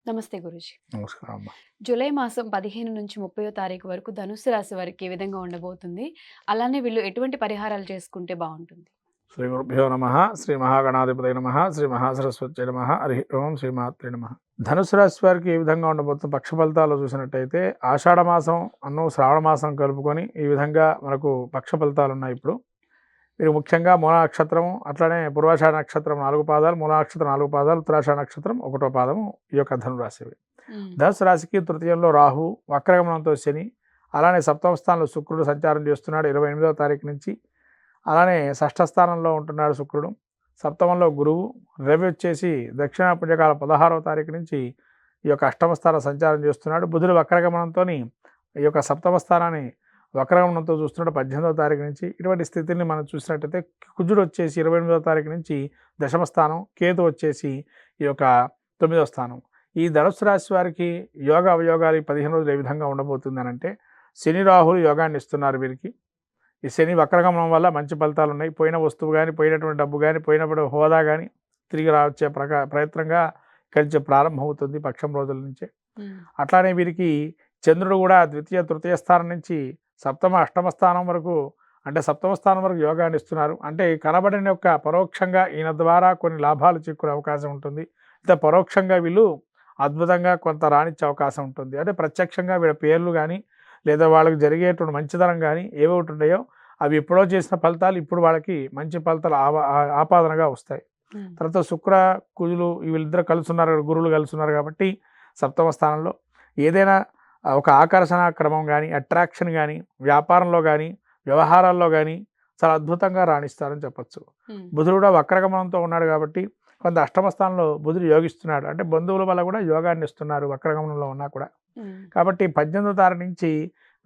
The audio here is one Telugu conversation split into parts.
నమస్తే గురూజీ. నమస్కారం అమ్మా. జూలై మాసం 15 నుంచి 30వ తారీఖు వరకు ధనుస్సు రాశి వారికి ఏ విధంగా ఉండబోతుంది? అలానే వీళ్ళు ఎటువంటి పరిహారాలు చేసుకుంటే బావుంటుంది? శ్రీ గురుభ్యో నమ. శ్రీ మహాగణాధిపతయ నమ. శ్రీ మహాసరస్వతి నమ. హరి ఓం శ్రీమాత్రే నమ. ధనుసు రాశి వారికి ఏ విధంగా ఉండబోతుంది పక్ష ఫలితాలు చూసినట్టయితే ఆషాఢ మాసం అన్ను శ్రావణ మాసం కలుపుకొని ఈ విధంగా మనకు పక్ష ఫలితాలు ఉన్నాయి. ఇప్పుడు మీరు ముఖ్యంగా మూల నక్షత్రము, అట్లనే పూర్వాషాఢ నక్షత్రం 4 పాదాలు, మూల నక్షత్రం 4 పాదాలు, ఉత్తరాషాఢ నక్షత్రం 1వ పాదము ఈ యొక్క ధనురాశివి. ధనుసు రాశికి తృతీయంలో రాహు, వక్రగమనంతో శని, అలానే సప్తమ స్థానంలో శుక్రుడు సంచారం చేస్తున్నాడు 28వ తారీఖు నుంచి. అలానే షష్ఠ స్థానంలో ఉంటున్నాడు శుక్రుడు. సప్తమంలో గురువు, రవి వచ్చేసి దక్షిణ పుణ్యకాల 16వ తారీఖు నుంచి ఈ యొక్క అష్టమ స్థానం సంచారం చేస్తున్నాడు. బుధుడు వక్రగమనంతో ఈ యొక్క సప్తమ స్థానాన్ని వక్రగమనంతో చూస్తున్నాడు 18వ తారీఖు నుంచి. ఇటువంటి స్థితిని మనం చూసినట్టయితే కుజుడు వచ్చేసి 28వ తారీఖు నుంచి దశమ స్థానం, కేతు వచ్చేసి ఈ యొక్క 9వ స్థానం. ఈ ధనుస్సు రాశి వారికి యోగ అవయోగాలు 15 రోజులు ఏ విధంగా ఉండబోతుంది అని అంటే, శని రాహులు యోగాన్ని ఇస్తున్నారు వీరికి. ఈ శని వక్రగమనం వల్ల మంచి ఫలితాలు ఉన్నాయి. పోయిన వస్తువు కానీ, పోయినటువంటి డబ్బు కానీ, పోయినప్పుడు హోదా కానీ తిరిగి వచ్చే ప్రయత్నంగా ఇక్కడి నుంచి ప్రారంభమవుతుంది పక్షం రోజుల నుంచే. అట్లానే వీరికి చంద్రుడు కూడా ద్వితీయ తృతీయ స్థానం నుంచి సప్తమ అష్టమ స్థానం వరకు, అంటే సప్తమ స్థానం వరకు యోగాన్ని ఇస్తున్నారు. అంటే కనబడిన యొక్క పరోక్షంగా ఈయన ద్వారా కొన్ని లాభాలు చిక్కునే అవకాశం ఉంటుంది. అయితే పరోక్షంగా వీళ్ళు అద్భుతంగా కొంత రాణించే అవకాశం ఉంటుంది. అంటే ప్రత్యక్షంగా వీళ్ళ పేర్లు కానీ, లేదా వాళ్ళకి జరిగేటువంటి మంచితనం కానీ ఏవి ఉంటాయో అవి ఎప్పుడో చేసిన ఫలితాలు ఇప్పుడు వాళ్ళకి మంచి ఫలితాలు ఆపాదనగా వస్తాయి. తర్వాత శుక్ర కుజులు వీళ్ళిద్దరు కలుసున్నారు, గురువులు కలుసున్నారు కాబట్టి సప్తమ స్థానంలో ఏదైనా ఒక ఆకర్షణ క్రమం కానీ, అట్రాక్షన్ కానీ, వ్యాపారంలో కానీ, వ్యవహారాల్లో కానీ చాలా అద్భుతంగా రాణిస్తారని చెప్పచ్చు. బుధుడు కూడా వక్రగమనంతో ఉన్నాడు కాబట్టి కొంత అష్టమ స్థానంలో బుధుడు యోగిస్తున్నాడు. అంటే బంధువుల వల్ల కూడా యోగాన్ని ఇస్తున్నారు వక్రగమనంలో ఉన్నా కూడా. కాబట్టి 18వ తారీఖు నుంచి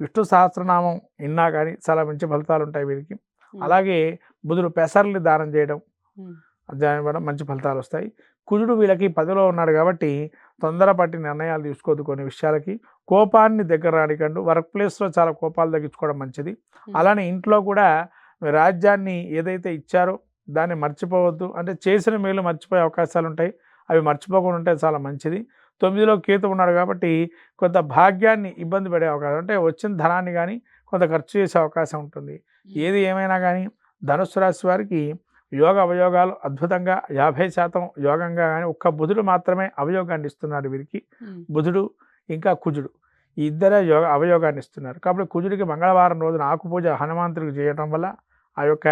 విష్ణు సహస్రనామం విన్నా కానీ చాలా మంచి ఫలితాలు ఉంటాయి వీరికి. అలాగే బుధుడు పెసర్లు దానం చేయడం, దాని వల్ల మంచి ఫలితాలు వస్తాయి. కుజుడు వీళ్ళకి 10లో ఉన్నాడు కాబట్టి తొందరపాటి నిర్ణయాలు తీసుకోవద్దు. కొన్ని విషయాలకి కోపాన్ని దగ్గర రానికండు. వర్క్ ప్లేస్లో చాలా కోపాలు తగ్గించుకోవడం మంచిది. అలానే ఇంట్లో కూడా రాజ్యాన్ని ఏదైతే ఇచ్చారో దాన్ని మర్చిపోవద్దు. అంటే చేసిన మేలు మర్చిపోయే అవకాశాలు ఉంటాయి, అవి మర్చిపోకుండా ఉంటే చాలా మంచిది. 9లో కేతు ఉన్నాడు కాబట్టి కొంత భాగ్యాన్ని ఇబ్బంది పడే అవకాశం, అంటే వచ్చిన ధనాన్ని కానీ కొంత ఖర్చు చేసే అవకాశం ఉంటుంది. ఏది ఏమైనా కానీ ధనుస్సు రాశి వారికి యోగ అవయోగాలు అద్భుతంగా 50% యోగంగా, కానీ ఒక్క బుధుడు మాత్రమే అవయోగాన్ని ఇస్తున్నాడు వీరికి. బుధుడు ఇంకా కుజుడు ఈ ఇద్దరే అవయోగాన్ని ఇస్తున్నారు. కాబట్టి కుజుడికి మంగళవారం రోజున ఆకుపూజ హనుమంతుడికి చేయడం వల్ల ఆ యొక్క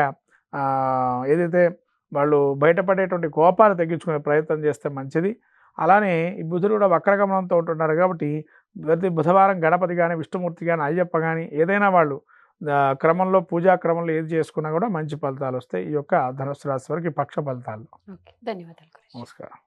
ఏదైతే వాళ్ళు బయటపడేటువంటి కోపాలు తగ్గించుకునే ప్రయత్నం చేస్తే మంచిది. అలానే ఈ బుధుడు కూడా వక్రగమనంతో ఉంటున్నారు కాబట్టి ప్రతి బుధవారం గణపతి కానీ, విష్ణుమూర్తి కానీ, అయ్యప్ప కానీ ఏదైనా వాళ్ళు క్రమంలో పూజా క్రమంలో ఏది చేసుకున్నా కూడా మంచి ఫలితాలు వస్తాయి ఈ యొక్క ధనుస్సు రాశి వారికి పక్ష ఫలితాలు. ధన్యవాదాలు. నమస్కారం.